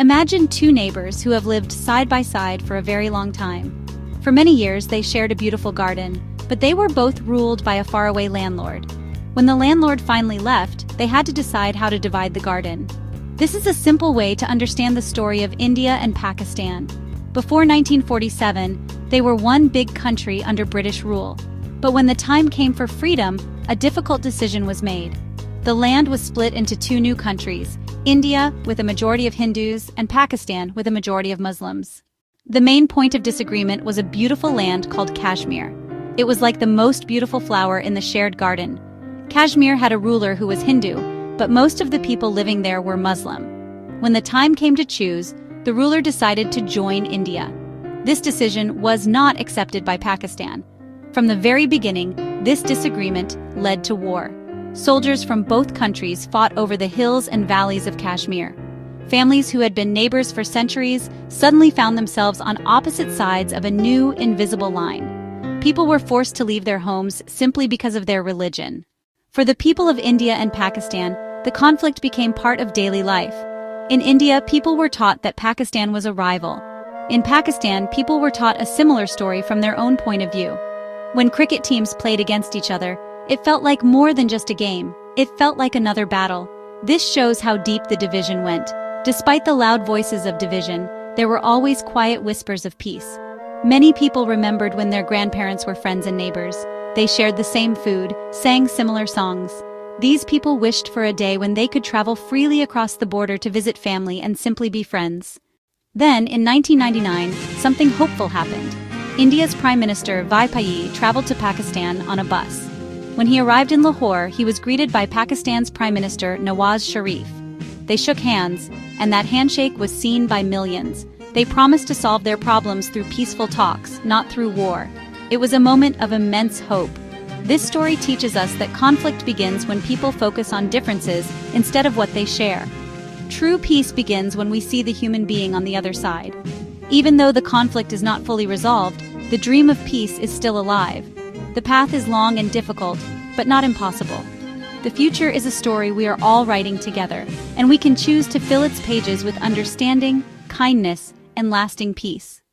Imagine two neighbors who have lived side by side for a very long time. For many years, they shared a beautiful garden, but they were both ruled by a faraway landlord. When the landlord finally left, they had to decide how to divide the garden. This is a simple way to understand the story of India and Pakistan. Before 1947, they were one big country under British rule. But when the time came for freedom, a difficult decision was made. The land was split into two new countries, India with a majority of Hindus and Pakistan with a majority of Muslims. The main point of disagreement was a beautiful land called Kashmir. It was like the most beautiful flower in the shared garden. Kashmir had a ruler who was Hindu, but most of the people living there were Muslim. When the time came to choose, the ruler decided to join India. This decision was not accepted by Pakistan. From the very beginning, this disagreement led to war. Soldiers from both countries fought over the hills and valleys of Kashmir. Families who had been neighbors for centuries suddenly found themselves on opposite sides of a new, invisible line. People were forced to leave their homes simply because of their religion. For the people of India and Pakistan, the conflict became part of daily life. In India, people were taught that Pakistan was a rival. In Pakistan, people were taught a similar story from their own point of view. When cricket teams played against each other, it felt like more than just a game. It felt like another battle. This shows how deep the division went. Despite the loud voices of division, there were always quiet whispers of peace. Many people remembered when their grandparents were friends and neighbors. They shared the same food, sang similar songs. These people wished for a day when they could travel freely across the border to visit family and simply be friends. Then, in 1999, something hopeful happened. India's Prime Minister Vajpayee traveled to Pakistan on a bus. When he arrived in Lahore, he was greeted by Pakistan's Prime Minister Nawaz Sharif. They shook hands, and that handshake was seen by millions. They promised to solve their problems through peaceful talks, not through war. It was a moment of immense hope. This story teaches us that conflict begins when people focus on differences instead of what they share. True peace begins when we see the human being on the other side. Even though the conflict is not fully resolved, the dream of peace is still alive. The path is long and difficult, but not impossible. The future is a story we are all writing together, and we can choose to fill its pages with understanding, kindness, and lasting peace.